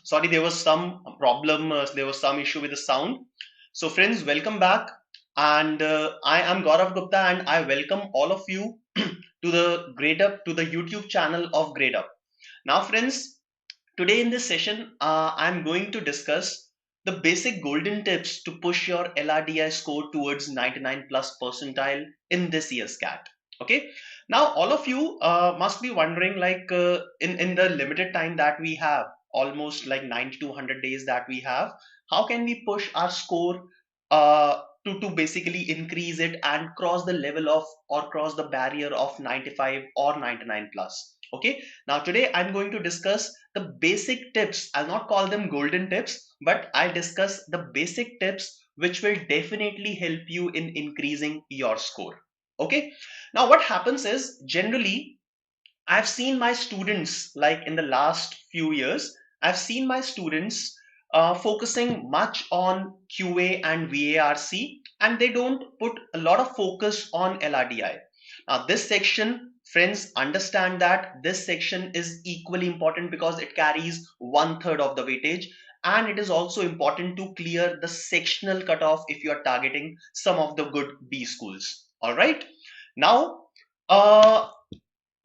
Sorry, there was some problem, there was some issue with the sound. So friends, welcome back. And I am Gourav Gupta and I welcome all of you to the Gradeup, to the YouTube channel of Gradeup. Now friends, today in this session, I'm going to discuss the basic golden tips to push your LRDI score towards 99 plus percentile in this year's CAT. Okay. Now, all of you must be wondering, like in the limited time that we have, almost like 90 to 100 days that we have, how can we push our score to basically increase it and cross the level of or cross the barrier of 95 or 99 plus? Okay. Now, today I'm going to discuss the basic tips. I'll not call them golden tips, but I'll discuss the basic tips which will definitely help you in increasing your score. Okay. Now, what happens is generally I've seen my students, like in the last few years, I've seen my students focusing much on QA and VARC, and they don't put a lot of focus on LRDI. Now, this section, friends, understand that this section is equally important because it carries 1/3 of the weightage, and it is also important to clear the sectional cutoff if you are targeting some of the good B schools. All right. Now, uh,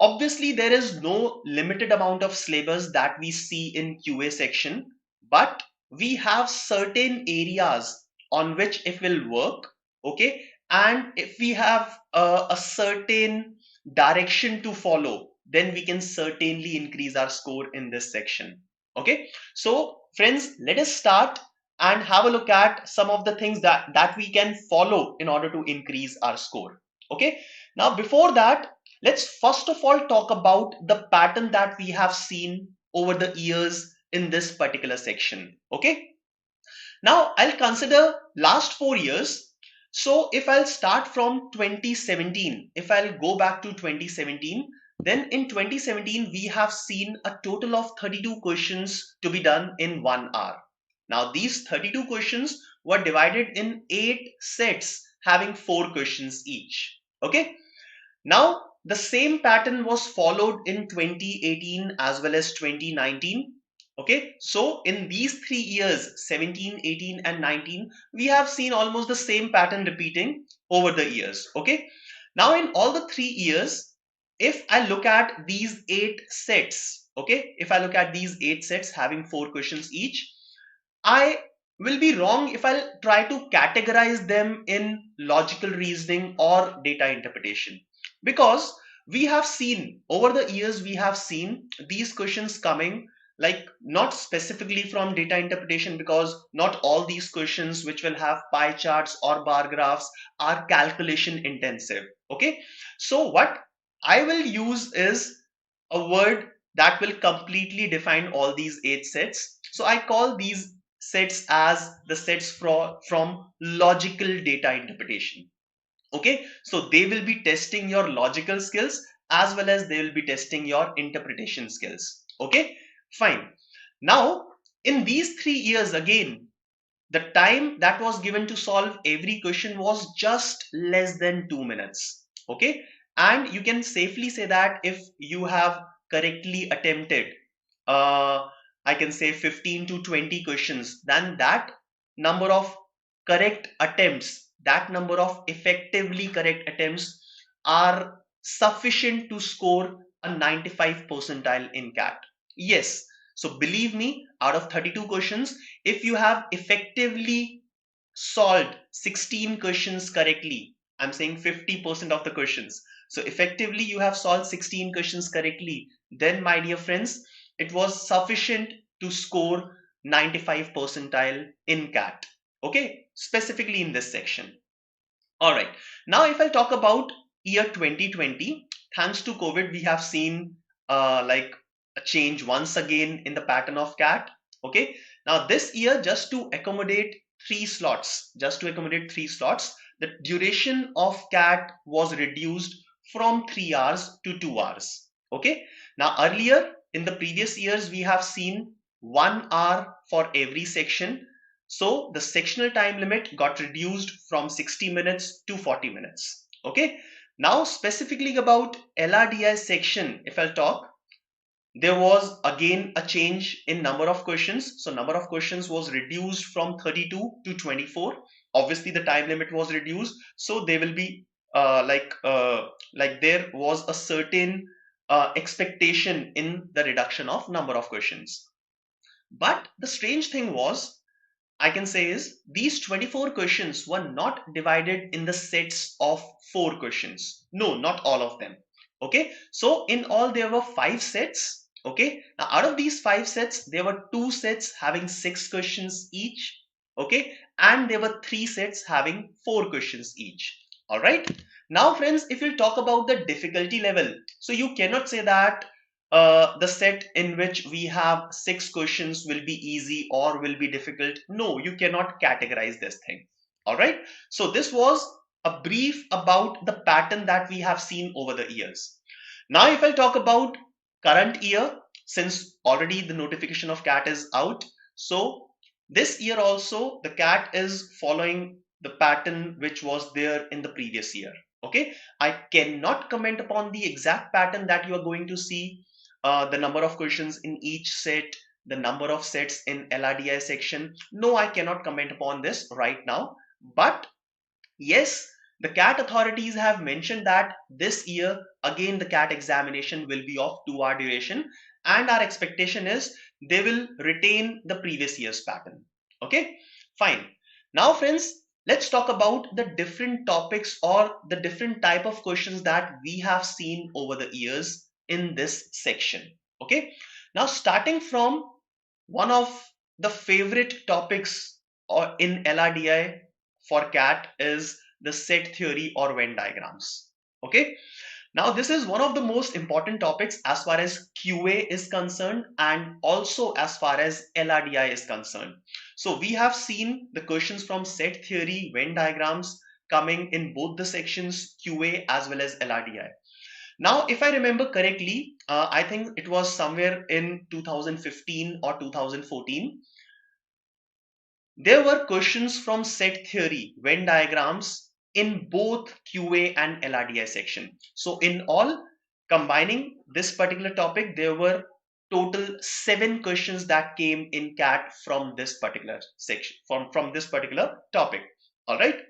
obviously, there is no limited amount of syllabus that we see in QA section, but we have certain areas on which it will work. Okay. And if we have a certain direction to follow, then we can certainly increase our score in this section. Okay. So friends, let us start and have a look at some of the things that we can follow in order to increase our score. Okay. Now, before that, let's first of all talk about the pattern that we have seen over the years in this particular section. Okay. Now I'll consider last 4 years. So if I'll start from 2017, if I'll go back to 2017, then in 2017, we have seen a total of 32 questions to be done in 1 hour. Now these 32 questions were divided in 8 sets having 4 questions each. Okay. Now, the same pattern was followed in 2018 as well as 2019. Okay, so in these 3 years, 17, 18, and 19, we have seen almost the same pattern repeating over the years. Okay, now in all the 3 years, if I look at these 8 sets, okay, if I look at these 8 sets having 4 questions each, I will be wrong if I'll try to categorize them in logical reasoning or data interpretation, because we have seen over the years, we have seen these questions coming, like not specifically from data interpretation, because not all these questions which will have pie charts or bar graphs are calculation intensive. Okay, so what I will use is a word that will completely define all these 8 sets. So I call these sets as the sets from logical data interpretation. Okay, so they will be testing your logical skills as well as they will be testing your interpretation skills. Okay, fine. Now, in these 3 years, again, the time that was given to solve every question was just less than 2 minutes. Okay, and you can safely say that if you have correctly attempted, I can say 15 to 20 questions, then that number of correct attempts, that number of effectively correct attempts are sufficient to score a 95 percentile in CAT. Yes, so believe me, out of 32 questions, if you have effectively solved 16 questions correctly, I'm saying 50% of the questions. So effectively you have solved 16 questions correctly, then my dear friends, it was sufficient to score 95 percentile in CAT. Okay, specifically in this section. All right. Now, if I talk about year 2020, thanks to COVID, we have seen like a change once again in the pattern of CAT. Okay. Now, this year, just to accommodate 3 slots, the duration of CAT was reduced from 3 hours to 2 hours. Okay. Now, earlier in the previous years, we have seen 1 hour for every section. So the sectional time limit got reduced from 60 minutes to 40 minutes. Okay. Now specifically about LRDI section, if I'll talk, there was again a change in number of questions. So number of questions was reduced from 32 to 24. Obviously the time limit was reduced, so they will be like there was a certain expectation in the reduction of number of questions. But the strange thing was, I can say, is these 24 questions were not divided in the sets of 4 questions. No, not all of them. Okay, so in all there were 5 sets. Okay, now out of these 5 sets, there were 2 sets having 6 questions each. Okay, and there were 3 sets having 4 questions each. All right. Now, friends, if you talk about the difficulty level, so you cannot say that the set in which we have 6 questions will be easy or will be difficult. No, you cannot categorize this thing. All right. So this was a brief about the pattern that we have seen over the years. Now, if I talk about current year, since already the notification of CAT is out, so this year also the CAT is following the pattern which was there in the previous year. Okay, I cannot comment upon the exact pattern that you are going to see, the number of questions in each set, the number of sets in LRDI section. No, I cannot comment upon this right now. But yes, the CAT authorities have mentioned that this year, again, the CAT examination will be of 2-hour duration. And our expectation is they will retain the previous year's pattern. Okay, fine. Now, friends, let's talk about the different topics or the different type of questions that we have seen over the years in this section. Okay, now starting from one of the favorite topics or in LRDI for CAT is the set theory or Venn diagrams. Okay, now this is one of the most important topics as far as QA is concerned and also as far as LRDI is concerned. So we have seen the questions from set theory, Venn diagrams coming in both the sections QA as well as LRDI. Now, if I remember correctly, I think it was somewhere in 2015 or 2014. There were questions from set theory, Venn diagrams in both QA and LRDI section. So in all, combining this particular topic, there were total 7 questions that came in CAT from this particular section, from this particular topic. All right.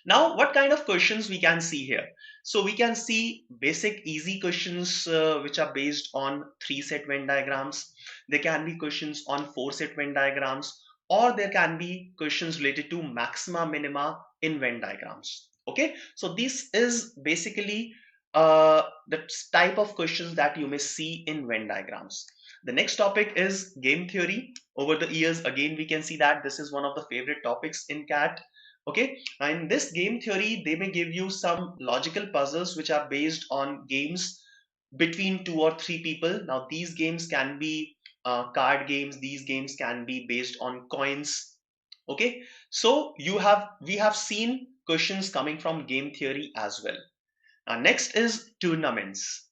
Now, what kind of questions we can see here? So we can see basic easy questions which are based on 3 set Venn diagrams. There can be questions on 4 set Venn diagrams, or there can be questions related to maxima minima in Venn diagrams. Okay, so this is basically the type of questions that you may see in Venn diagrams. The next topic is game theory. Over the years, again, we can see that this is one of the favorite topics in CAT. Okay, in this game theory, they may give you some logical puzzles which are based on games between 2 or 3 people. Now, these games can be card games. These games can be based on coins. Okay, so we have seen questions coming from game theory as well. Next is tournaments.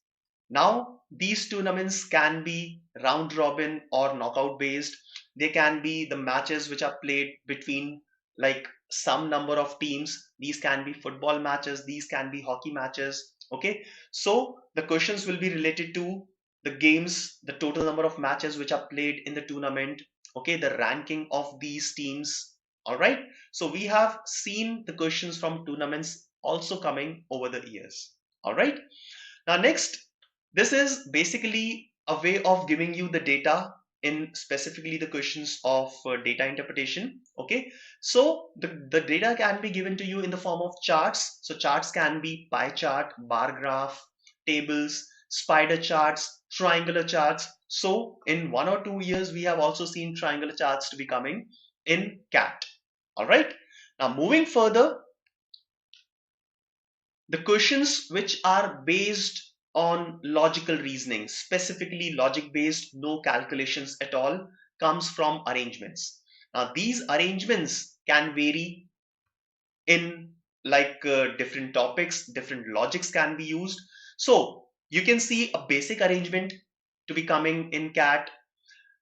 Now, these tournaments can be round robin or knockout based. They can be the matches which are played between like some number of teams. These can be football matches, these can be hockey matches. Okay, so the questions will be related to the games, the total number of matches which are played in the tournament. Okay, the ranking of these teams. All right, so we have seen the questions from tournaments also coming over the years. All right, now next, this is basically a way of giving you the data in specifically the questions of data interpretation. Okay, so the data can be given to you in the form of charts. So charts can be pie chart, bar graph, tables, spider charts, triangular charts. So in 1 or 2 years, we have also seen triangular charts to be coming in CAT. All right, now moving further, the questions which are based on logical reasoning, specifically logic based, no calculations at all, comes from arrangements. Now these arrangements can vary in like different topics, different logics can be used. So you can see a basic arrangement to be coming in CAT.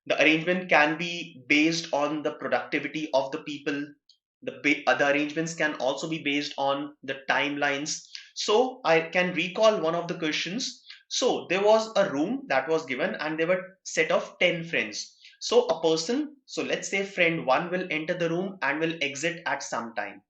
The arrangement can be based on the productivity of the people. The other arrangements can also be based on the timelines. So I can recall one of the questions. So there was a room that was given and there were set of 10 friends. So a person, so let's say friend 1 will enter the room and will exit at some time.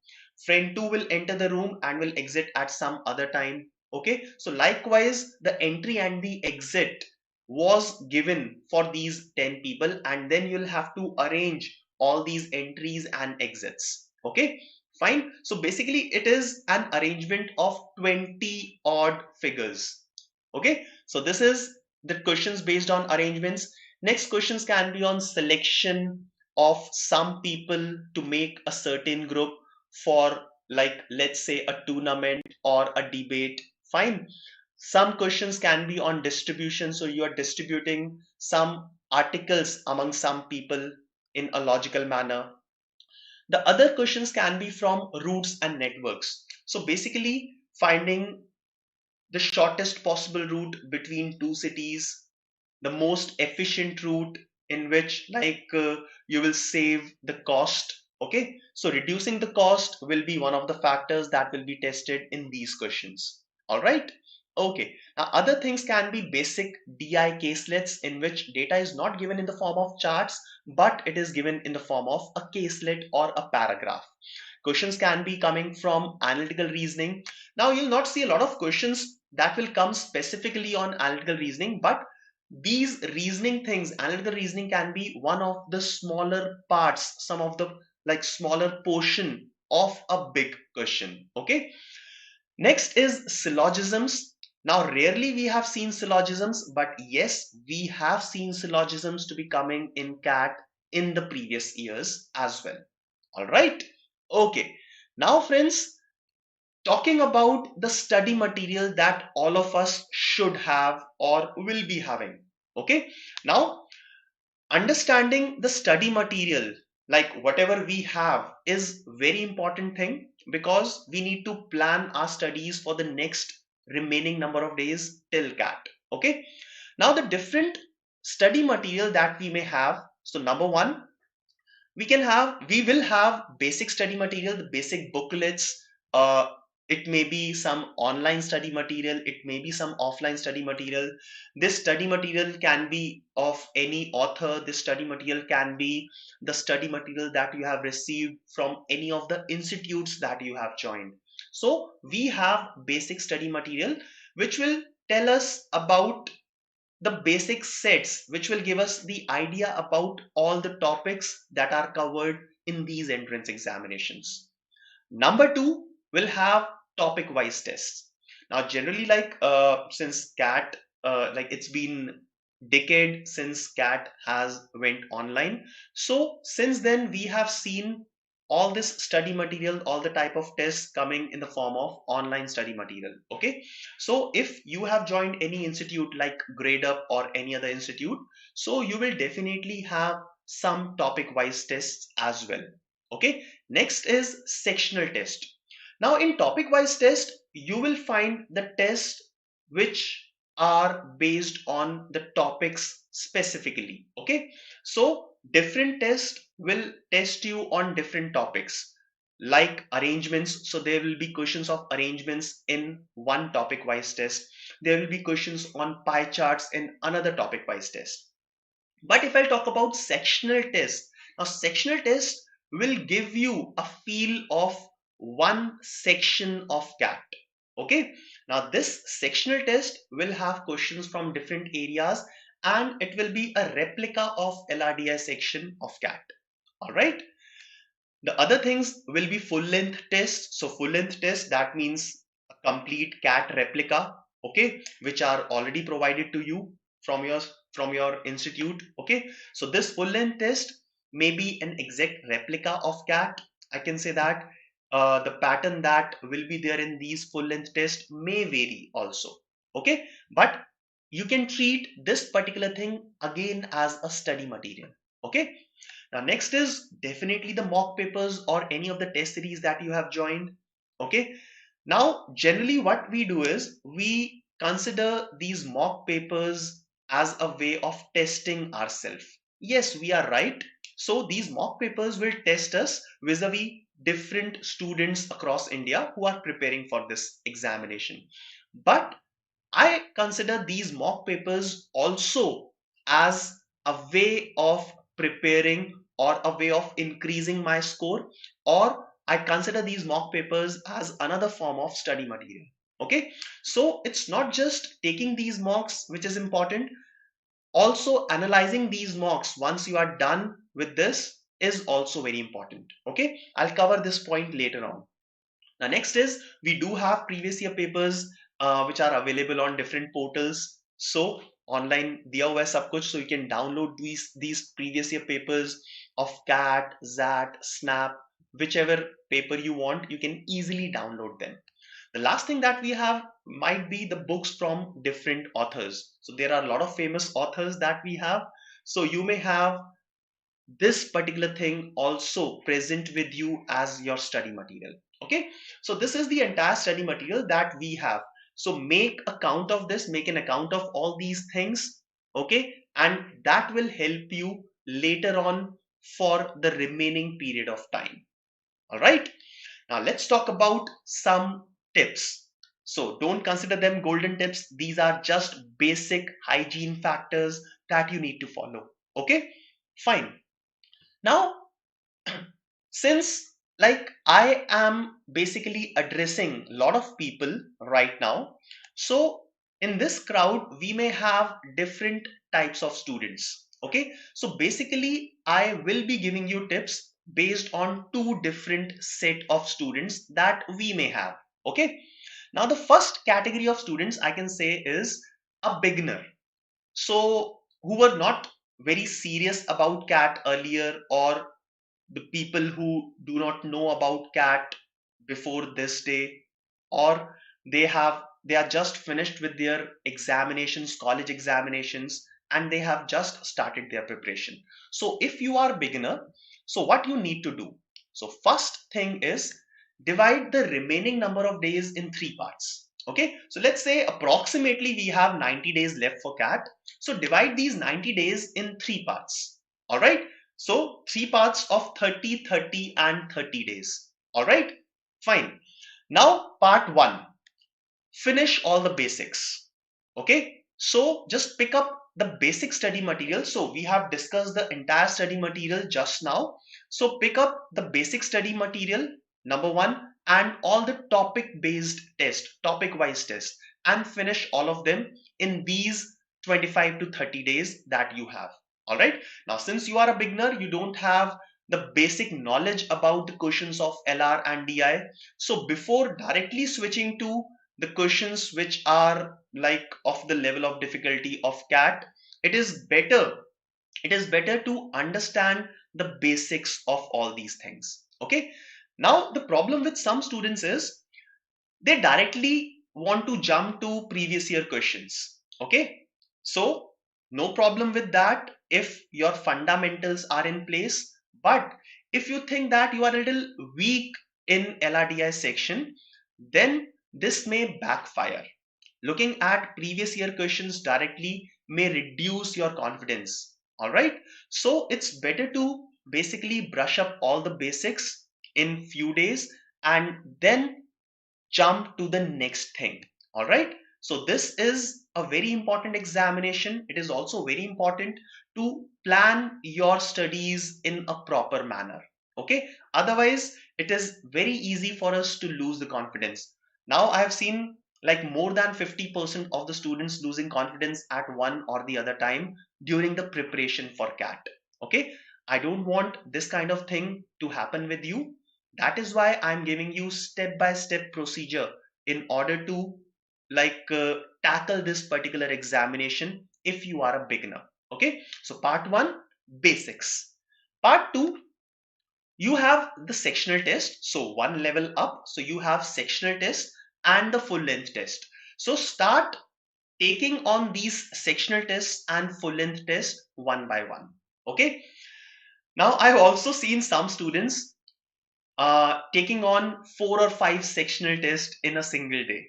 Friend 2 will enter the room and will exit at some other time. Okay, so likewise the entry and the exit was given for these 10 people, and then you'll have to arrange all these entries and exits. Okay, fine. So basically it is an arrangement of 20 odd figures. Okay, so this is the questions based on arrangements. Next questions can be on selection of some people to make a certain group for, like, let's say a tournament or a debate. Fine. Some questions can be on distribution, so you are distributing some articles among some people in a logical manner. The other questions can be from routes and networks. So basically finding the shortest possible route between two cities, the most efficient route in which, like, you will save the cost. Okay, so reducing the cost will be one of the factors that will be tested in these questions. All right. Okay, now other things can be basic DI caselets in which data is not given in the form of charts, but it is given in the form of a caselet or a paragraph. Questions can be coming from analytical reasoning. Now you'll not see a lot of questions that will come specifically on analytical reasoning, but these reasoning things, analytical reasoning, can be one of the smaller parts, some of the, like, smaller portion of a big question. Okay, next is syllogisms. Now rarely we have seen syllogisms, but yes, we have seen syllogisms to be coming in CAT in the previous years as well. All right. Okay, now friends, talking about the study material that all of us should have or will be having. Okay, now understanding the study material, like whatever we have, is very important thing, because we need to plan our studies for the next remaining number of days till CAT. Okay, now the different study material that we may have. So number one, we will have basic study material, the basic booklets. uh, it may be some online study material, it may be some offline study material. This study material can be of any author, this study material can be the study material that you have received from any of the institutes that you have joined. So we have basic study material which will tell us about the basic sets, which will give us the idea about all the topics that are covered in these entrance examinations. Number two, will have topic wise tests. Now generally, like, since CAT, like, it's been decade since CAT has went online, so since then we have seen all this study material, all the type of tests coming in the form of online study material. Okay, so if you have joined any institute like Gradeup or any other institute, so you will definitely have some topic wise tests as well. Okay, next is sectional test. Now in topic wise test, you will find the test which are based on the topics specifically. Okay, so different test will test you on different topics, like arrangements. So there will be questions of arrangements in one topic wise test. There will be questions on pie charts in another topic wise test. But if I talk about sectional test, now sectional test will give you a feel of one section of CAT. Okay, now this sectional test will have questions from different areas, and it will be a replica of LRDI section of CAT. All right. The other things will be full length tests. So full length test, that means a complete CAT replica, okay, which are already provided to you from your institute. Okay, so this full length test may be an exact replica of CAT. I can say that the pattern that will be there in these full length tests may vary also. Okay, but you can treat this particular thing again as a study material. Okay, now next is definitely the mock papers or any of the test series that you have joined. Okay. Now generally what we do is we consider these mock papers as a way of testing ourselves. Yes, we are right. So these mock papers will test us vis-a-vis different students across India who are preparing for this examination. But I consider these mock papers also as a way of preparing or a way of increasing my score, or I consider these mock papers as another form of study material. Okay, so it's not just taking these mocks which is important, also analyzing these mocks once you are done with this is also very important. Okay, I'll cover this point later on. Now, next is we do have previous year papers which are available on different portals. So online दिया हुआ है सब कुछ, so you can download these previous year papers of CAT, ZAT, SNAP, whichever paper you want, you can easily download them. The last thing that we have might be the books from different authors. So there are a lot of famous authors that we have. So you may have this particular thing also present with you as your study material. Okay, so this is the entire study material that we have. So make a count of this, make an account of all these things. Okay, and that will help you later on for the remaining period of time. All right, now let's talk about some tips. So don't consider them golden tips. These are just basic hygiene factors that you need to follow. Okay, fine. Now, since like I am basically addressing a lot of people right now, so in this crowd we may have different types of students. Okay, so basically I will be giving you tips based on two different set of students that we may have. Okay, now the first category of students I can say is a beginner, so who were not very serious about CAT earlier, or the people who do not know about CAT before this day, or they are just finished with their examinations, college examinations, and they have just started their preparation. So if you are beginner, so what you need to do, so first thing is divide the remaining number of days in three parts. Okay, so let's say approximately we have 90 days left for CAT, so divide these 90 days in three parts. All right, so three parts of 30, 30 and 30 days. All right, fine. Now part one, finish all the basics. Okay, so just pick up the basic study material. So we have discussed the entire study material just now. So pick up the basic study material, number one, and all the topic based test, topic wise test, and finish all of them in these 25 to 30 days that you have. All right, now since you are a beginner, you don't have the basic knowledge about the questions of LR and DI. So before directly switching to the questions which are like of the level of difficulty of CAT, it is better to understand the basics of all these things. Okay, now the problem with some students is they directly want to jump to previous year questions. Okay, so no problem with that if your fundamentals are in place, but if you think that you are a little weak in LRDI section, then this may backfire. Looking at previous year questions directly may reduce your confidence. All right, so it's better to basically brush up all the basics in few days and then jump to the next thing. All right, so this is a very important examination. It is also very important to plan your studies in a proper manner. Okay, otherwise it is very easy for us to lose the confidence. Now I have seen like more than 50% of the students losing confidence at one or the other time during the preparation for CAT. Okay, I don't want this kind of thing to happen with you. That is why I'm giving you step by step procedure in order to like tackle this particular examination if you are a beginner. Okay, so part one, basics. Part two, you have the sectional test, so one level up. So you have sectional test and the full length test. So start taking on these sectional tests and full length tests one by one. Okay, now I've also seen some students taking on 4 or 5 sectional tests in a single day.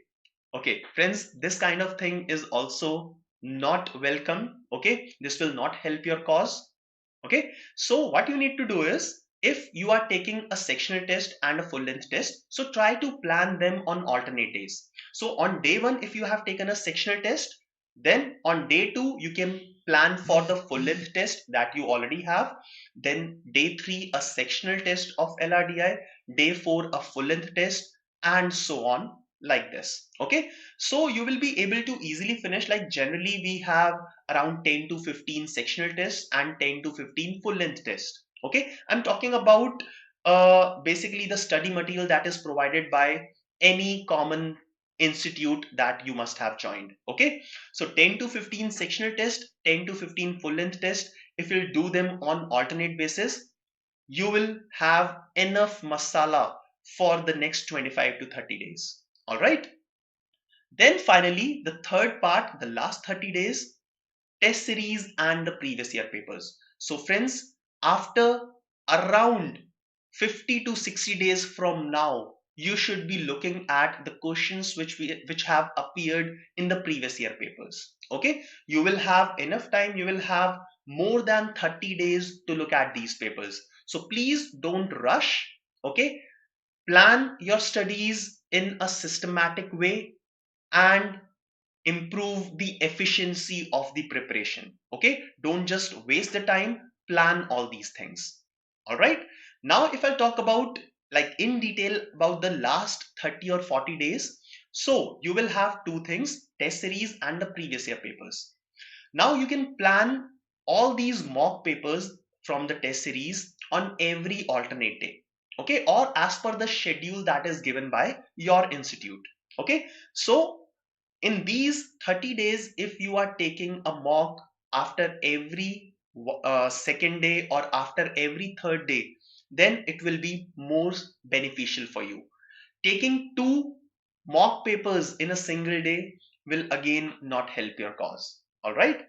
Okay, friends, this kind of thing is also not welcome. Okay, this will not help your cause. Okay, so what you need to do is, if you are taking a sectional test and a full length test, so try to plan them on alternate days. So on day 1, if you have taken a sectional test, then on day 2 you can plan for the full length test that you already have. Then day 3 a sectional test of LRDI, day 4 a full length test, and so on, like this. Okay, so you will be able to easily finish. Like generally we have around 10 to 15 sectional tests and 10 to 15 full length tests. Okay, I'm talking about basically the study material that is provided by any common institute that you must have joined. Okay, so 10 to 15 sectional test, 10 to 15 full length test, if you'll do them on alternate basis, you will have enough masala for the next 25 to 30 days. All right, then finally the third part, the last 30 days, test series and the previous year papers. So friends, after around 50 to 60 days from now, you should be looking at the questions which have appeared in the previous year papers. Okay, you will have enough time, you will have more than 30 days to look at these papers. So please don't rush. Okay, plan your studies in a systematic way and improve the efficiency of the preparation. Okay, don't just waste the time, plan all these things. All right, now if I talk about like in detail about the last 30 or 40 days, so you will have two things, test series and the previous year papers. Now you can plan all these mock papers from the test series on every alternate day. Okay, or as per the schedule that is given by your institute. Okay, so in these 30 days, if you are taking a mock after every second day or after every third day, then it will be more beneficial for you. Taking two mock papers in a single day will again not help your cause. All right,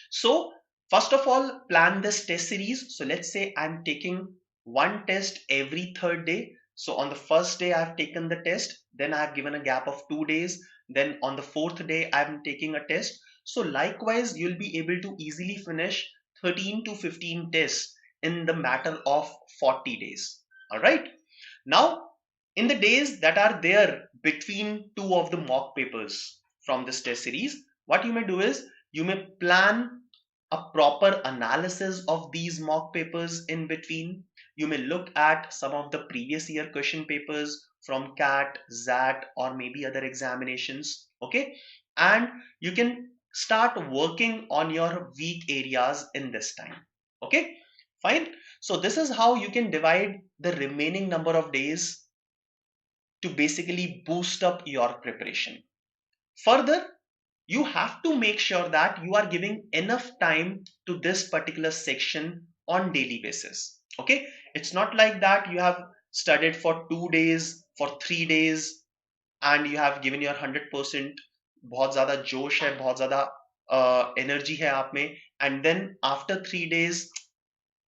so first of all, plan this test series. So let's say I'm taking one test every third day. So on the first day I've taken the test, then I've given a gap of 2 days. Then on the fourth day I'm taking a test. So likewise, you'll be able to easily finish 13 to 15 tests in the matter of 40 days. All right. Now, in the days that are there between two of the mock papers from this test series, what you may do is you may plan a proper analysis of these mock papers in between. You may look at some of the previous year question papers from CAT, ZAT, or maybe other examinations. Okay, and you can start working on your weak areas in this time. Okay, fine. So this is how you can divide the remaining number of days to basically boost up your preparation. Further, you have to make sure that you are giving enough time to this particular section on daily basis. Okay, it's not like that you have studied for 2 days, for 3 days, and you have given your 100%, बहुत ज़्यादा जोश है, बहुत ज़्यादा energy है आप में, and then after 3 days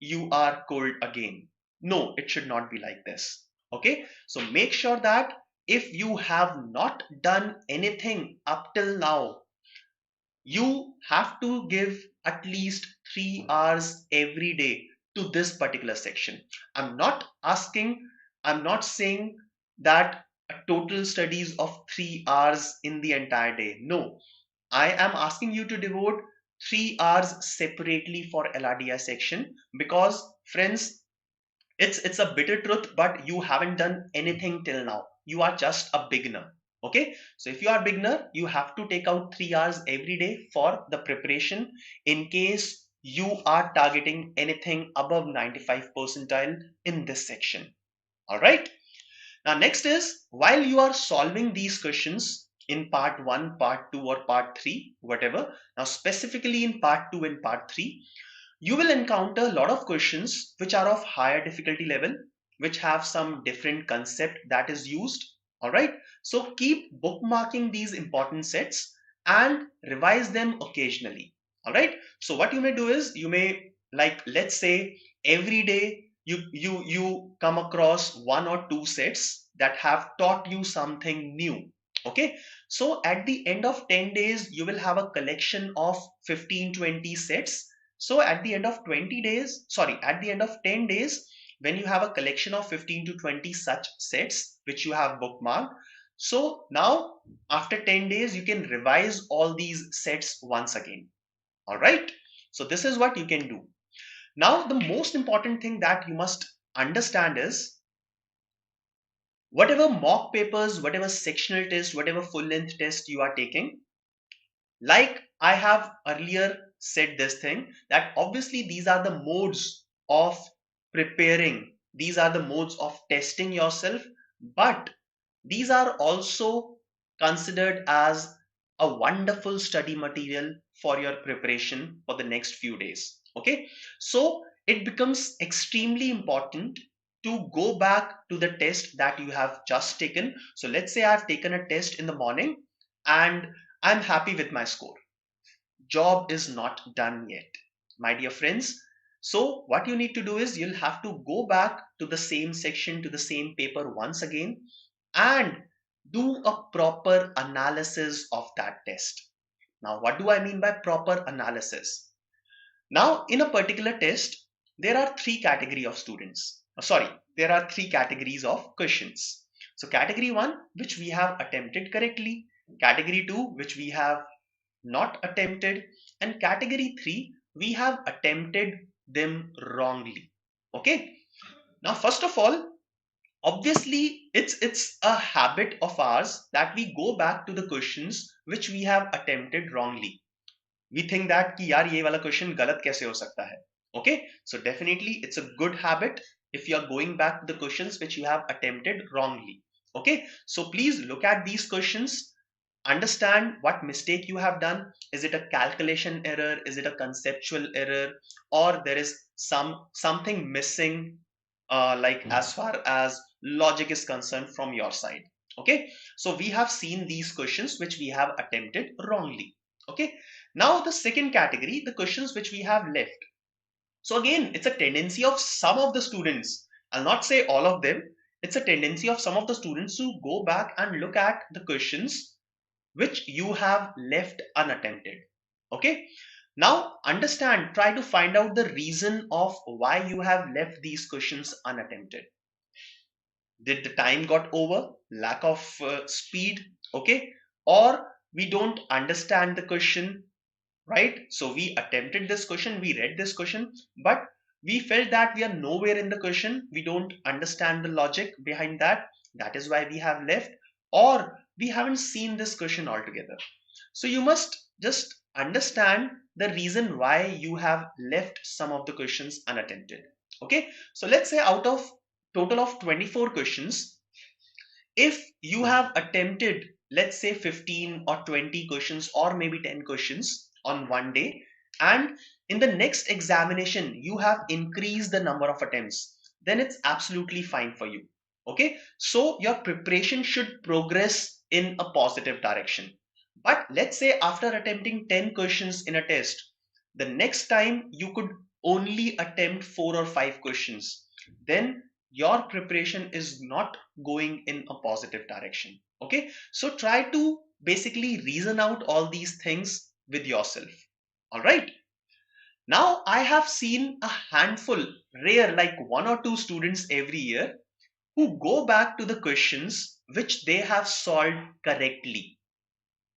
you are cold again. No, it should not be like this. Okay, so make sure that if you have not done anything up till now, you have to give at least 3 hours every day to this particular section. I'm not asking, I'm not saying that a total studies of 3 hours in the entire day. No, I am asking you to devote 3 hours separately for LRDI section, because friends, it's a bitter truth, but you haven't done anything till now. You are just a beginner. Okay, so if you are a beginner, you have to take out 3 hours every day for the preparation in case you are targeting anything above 95 percentile in this section. All right, now next is, while you are solving these questions in part 1, part 2, or part 3, whatever, now specifically in part 2 and part 3, you will encounter a lot of questions which are of higher difficulty level, which have some different concept that is used. All right, so keep bookmarking these important sets and revise them occasionally. All right, so what you may do is, you may, like, let's say every day you come across one or two sets that have taught you something new. Okay, so at the end of 10 days you will have a collection of 15-20 sets. So at the end of 20 days, sorry, at the end of 10 days, when you have a collection of 15 to 20 such sets which you have bookmarked, So now after 10 days, you can revise all these sets once again. All right. So this is what you can do. Now, the most important thing that you must understand is whatever mock papers, whatever sectional test, whatever full length test you are taking, like I have earlier said this thing, that obviously these are the modes of preparing, these are the modes of testing yourself, but these are also considered as a wonderful study material for your preparation for the next few days. Okay, so it becomes extremely important to go back to the test that you have just taken. So let's say I've taken a test in the morning and I'm happy with my score. Job is not done yet, my dear friends. So what you need to do is you'll have to go back to the same section, to the same paper once again, and do a proper analysis of that test. Now, what do I mean by proper analysis? Now, in a particular test, there are three categories of students. There are three categories of questions. So, category one, which we have attempted correctly, category two, which we have not attempted, and category three, we have attempted them wrongly. Okay. Now, first of all, obviously it's a habit of ours that we go back to the questions which we have attempted wrongly. We think that कि यार ये वाला question गलत कैसे हो सकता है. Okay, so definitely it's a good habit if you are going back to the questions which you have attempted wrongly. Okay, so please look at these questions, understand what mistake you have done. Is it a calculation error, is it a conceptual error, or there is something missing, like as far as logic is concerned from your side. Okay, so we have seen these questions which we have attempted wrongly. Okay, now the second category, the questions which we have left. So again, it's a tendency of some of the students, I'll not say all of them, it's a tendency of some of the students to go back and look at the questions which you have left unattempted. Okay, now understand, try to find out the reason of why you have left these questions unattempted. Did the time got over, lack of speed, okay, or we don't understand the question, right? So we attempted this question, we read this question, but we felt that we are nowhere in the question, we don't understand the logic behind that, that is why we have left, or we haven't seen this question altogether. So you must just understand the reason why you have left some of the questions unattempted. Okay, so let's say out of total of 24 questions, if you have attempted, let's say 15 or 20 questions or maybe 10 questions on one day, and in the next examination you have increased the number of attempts, then it's absolutely fine for you. Okay, so your preparation should progress in a positive direction. But let's say after attempting 10 questions in a test, the next time you could only attempt 4 or 5 questions, then your preparation is not going in a positive direction. Okay, so try to basically reason out all these things with yourself. All right, now I have seen a handful, rare, like one or two students every year who go back to the questions which they have solved correctly.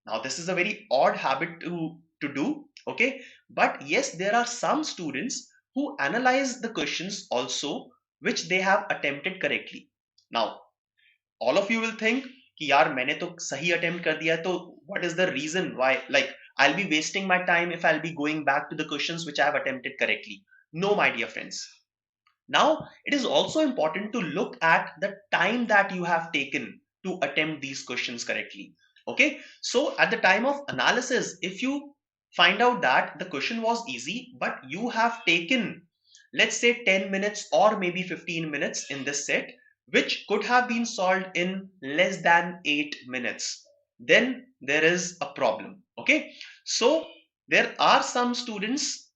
Now this is a very odd habit to do. Okay, but yes, there are some students who analyze the questions also which they have attempted correctly. Now all of you will think कि यार मैंने तो सही attempt कर दिया, तो what is the reason why, like I'll be wasting my time if I'll be going back to the questions which I have attempted correctly. No, my dear friends. Now it is also important to look at the time that you have taken to attempt these questions correctly. Okay, so at the time of analysis, if you find out that the question was easy but you have taken, let's say 10 minutes or maybe 15 minutes in this set, which could have been solved in less than 8 minutes, then there is a problem. Okay, so there are some students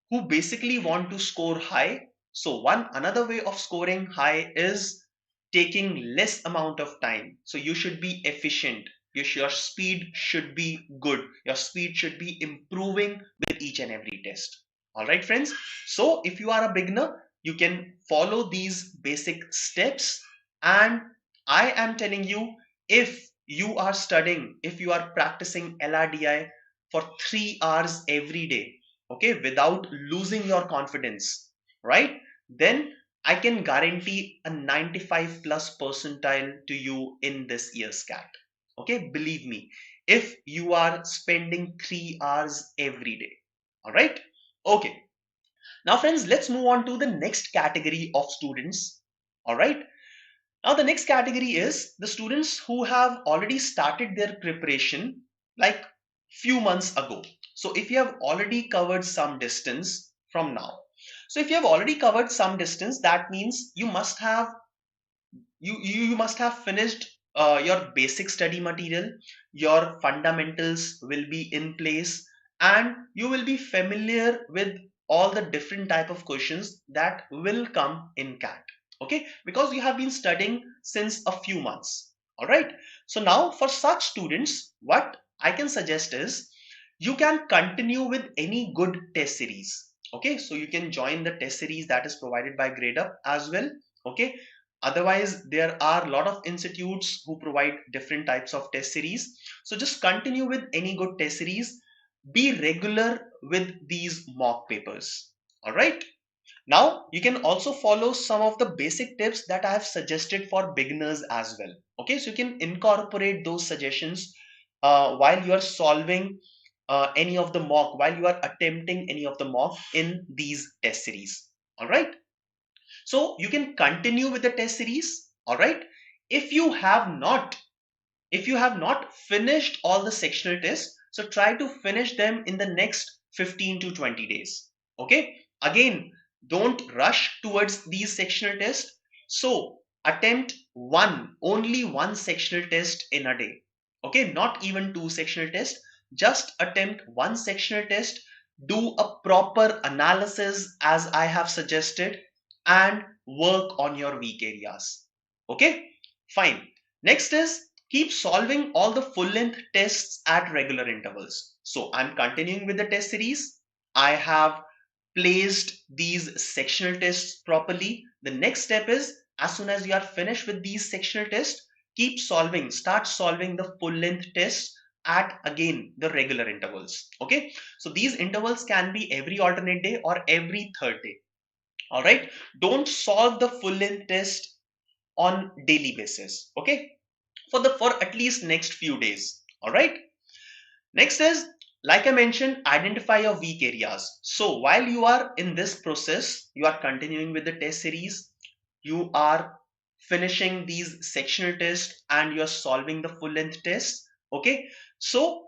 who basically want to score high. So another way of scoring high is taking less amount of time. So you should be efficient. Your speed should be good. Your speed should be improving with each and every test. All right, friends. So if you are a beginner, you can follow these basic steps. And I am telling you, if you are studying, if you are practicing LRDI for 3 hours every day, okay, without losing your confidence, right? Then I can guarantee a 95 plus percentile to you in this year's CAT. Okay, believe me, if you are spending 3 hours every day. All right. Okay. Now, friends, let's move on to the next category of students. All right. Now, the next category is the students who have already started their preparation like few months ago. So, if you have already covered some distance from now, so if you have already covered some distance, that means you must have finished your basic study material, your fundamentals will be in place, and you will be familiar with all the different type of questions that will come in CAT. Okay, because you have been studying since a few months. All right. So now for such students, what I can suggest is you can continue with any good test series. Okay, so you can join the test series that is provided by Gradeup as well. Okay, otherwise there are a lot of institutes who provide different types of test series, so just continue with any good test series, be regular with these mock papers. All right, now you can also follow some of the basic tips that I have suggested for beginners as well. Okay, so you can incorporate those suggestions while you are solving any of the mock, while you are attempting any of the mock in these test series. All right, so you can continue with the test series. All right. If you have not, if you have not finished all the sectional tests, so try to finish them in the next 15 to 20 days. Okay. Again, don't rush towards these sectional tests. So attempt only one sectional test in a day. Okay. Not even two sectional tests. Just attempt one sectional test. Do a proper analysis as I have suggested and work on your weak areas. Okay. Fine. Next is keep solving all the full length tests at regular intervals. So I'm continuing with the test series. I have placed these sectional tests properly. The next step is as soon as you are finished with these sectional tests, start solving the full length tests at again the regular intervals. Okay, so these intervals can be every alternate day or every third day. All right, don't solve the full length test on daily basis. Okay, for at least next few days. All right, next is, like I mentioned, identify your weak areas. So while you are in this process, you are continuing with the test series, you are finishing these sectional tests and you're solving the full length test. Okay, so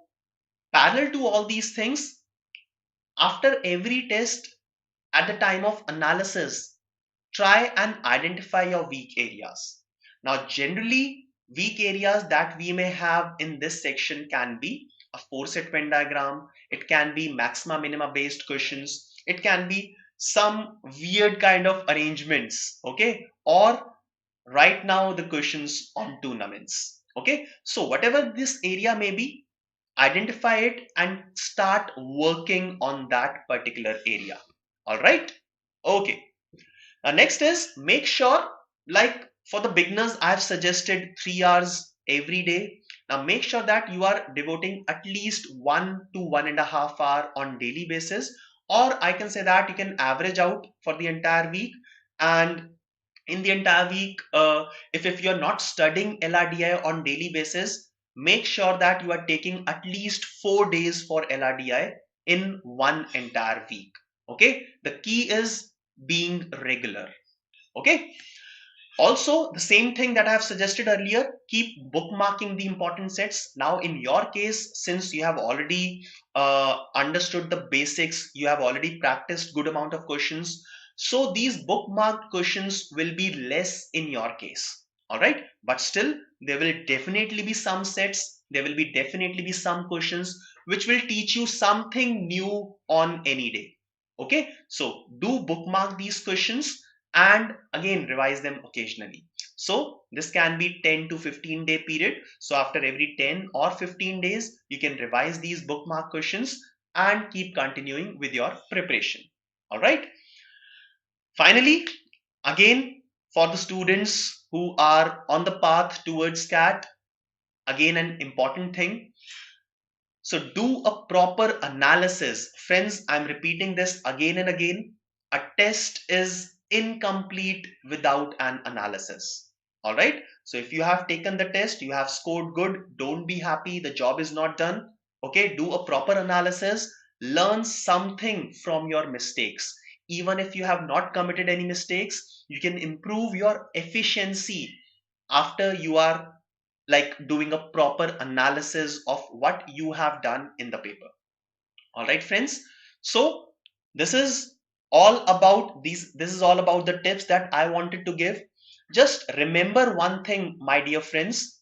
parallel to all these things, after every test, at the time of analysis, try and identify your weak areas. Now, generally, weak areas that we may have in this section can be a four-set Venn diagram, it can be maxima minima based questions, it can be some weird kind of arrangements, okay, or right now the questions on tournaments. Okay, so whatever this area may be, identify it and start working on that particular area. All right, okay. Next is make sure, like for the beginners, I've suggested 3 hours every day. Now make sure that you are devoting at least 1 to 1.5 hours on daily basis, or I can say that you can average out for the entire week. And in the entire week, if you're not studying LRDI on daily basis, make sure that you are taking at least 4 days for LRDI in one entire week. Okay, the key is being regular. Okay, also the same thing that I have suggested earlier, keep bookmarking the important sets. Now in your case, since you have already understood the basics, you have already practiced good amount of questions, so these bookmarked questions will be less in your case. All right, but still there will definitely be some sets, there will be definitely be some questions which will teach you something new on any day. Okay, so do bookmark these questions and again revise them occasionally. So this can be 10 to 15 day period. So after every 10 or 15 days, you can revise these bookmark questions and keep continuing with your preparation. All right. Finally, again, for the students who are on the path towards CAT, again an important thing. So do a proper analysis. Friends, I'm repeating this again and again. A test is incomplete without an analysis. All right. So if you have taken the test, you have scored good, don't be happy. The job is not done. Okay. Do a proper analysis. Learn something from your mistakes. Even if you have not committed any mistakes, you can improve your efficiency after you are like doing a proper analysis of what you have done in the paper. All right, friends. So this is all about these. This is all about the tips that I wanted to give. Just remember one thing, my dear friends.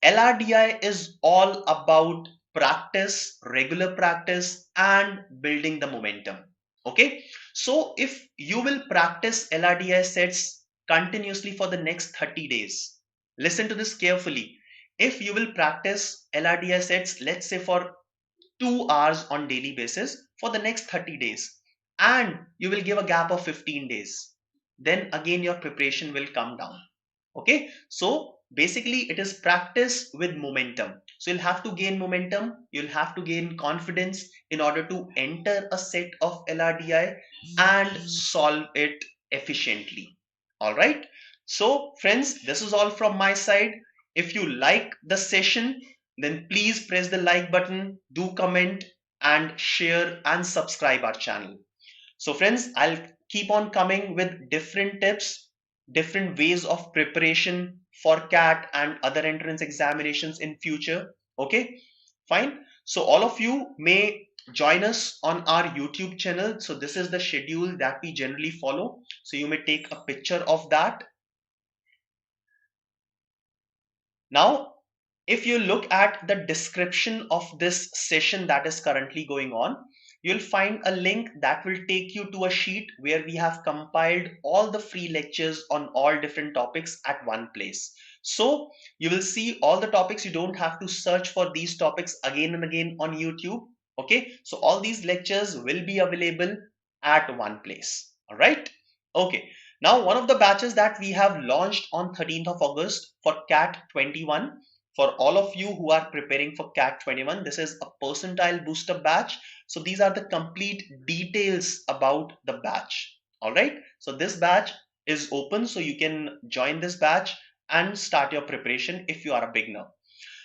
LRDI is all about practice, regular practice, and building the momentum. Okay. So if you will practice LRDI sets continuously for the next 30 days, listen to this carefully. If you will practice LRDI sets, let's say for 2 hours on daily basis for the next 30 days, and you will give a gap of 15 days, then again your preparation will come down. Okay, so basically it is practice with momentum. So you'll have to gain momentum, you'll have to gain confidence in order to enter a set of LRDI and solve it efficiently. All right, so friends, this is all from my side. If you like the session, then please press the like button, do comment and share and subscribe our channel. So friends, I'll keep on coming with different tips, different ways of preparation for CAT and other entrance examinations in future. Okay, fine. So all of you may join us on our YouTube channel. So this is the schedule that we generally follow. So you may take a picture of that. Now, if you look at the description of this session that is currently going on, you'll find a link that will take you to a sheet where we have compiled all the free lectures on all different topics at one place. So you will see all the topics. You don't have to search for these topics again and again on YouTube. Okay, so all these lectures will be available at one place. All right. Okay. Now, one of the batches that we have launched on 13th of August for CAT 21, for all of you who are preparing for CAT 21, this is a percentile booster batch. So these are the complete details about the batch. All right. So this batch is open, so you can join this batch and start your preparation if you are a beginner.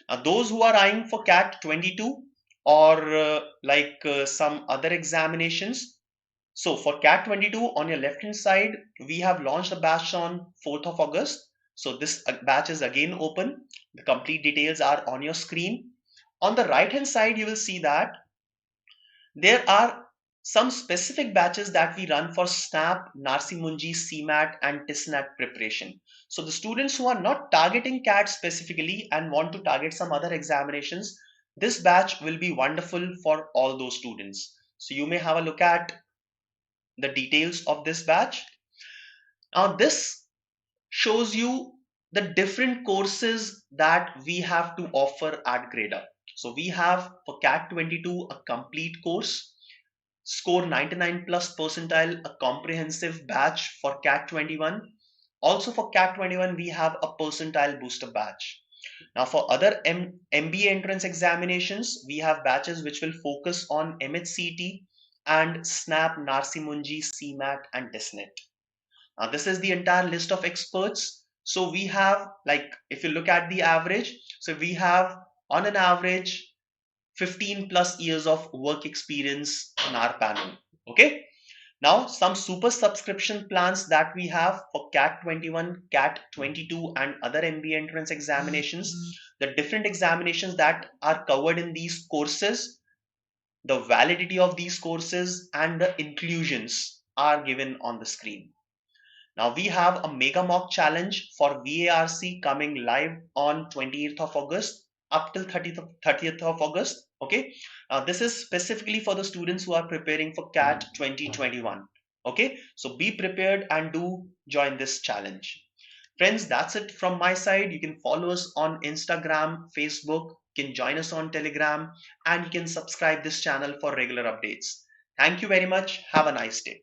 Now, those who are eyeing for CAT 22 or some other examinations, so for CAT 22 on your left hand side, we have launched a batch on 4th of August. So this batch is again open. The complete details are on your screen. On the right hand side, you will see that there are some specific batches that we run for SNAP, Narsi Munji, CMAT and TISNAT preparation. So the students who are not targeting CAT specifically and want to target some other examinations, this batch will be wonderful for all those students. So you may have a look at the details of this batch. Now this shows you the different courses that we have to offer at Gradeup. So we have for CAT 22 a complete course, score 99 plus percentile, a comprehensive batch for CAT 21. Also for CAT 21 we have a percentile booster batch. Now for other MBA entrance examinations, we have batches which will focus on MHCT and SNAP, Narsi Munji, CMAT and TISNET. Now this is the entire list of experts. So we have, like, if you look at the average, so we have on an average 15 plus years of work experience on our panel. Okay. Now some super subscription plans that we have for CAT 21, CAT 22 and other MBA entrance examinations. The different examinations that are covered in these courses, the validity of these courses and the inclusions are given on the screen. Now we have a mega mock challenge for VARC coming live on 28th of August up till 30th of August. Okay, this is specifically for the students who are preparing for CAT 2021. Okay, so be prepared and do join this challenge. Friends, that's it from my side. You can follow us on Instagram, Facebook, you can join us on Telegram, and you can subscribe this channel for regular updates. Thank you very much. Have a nice day.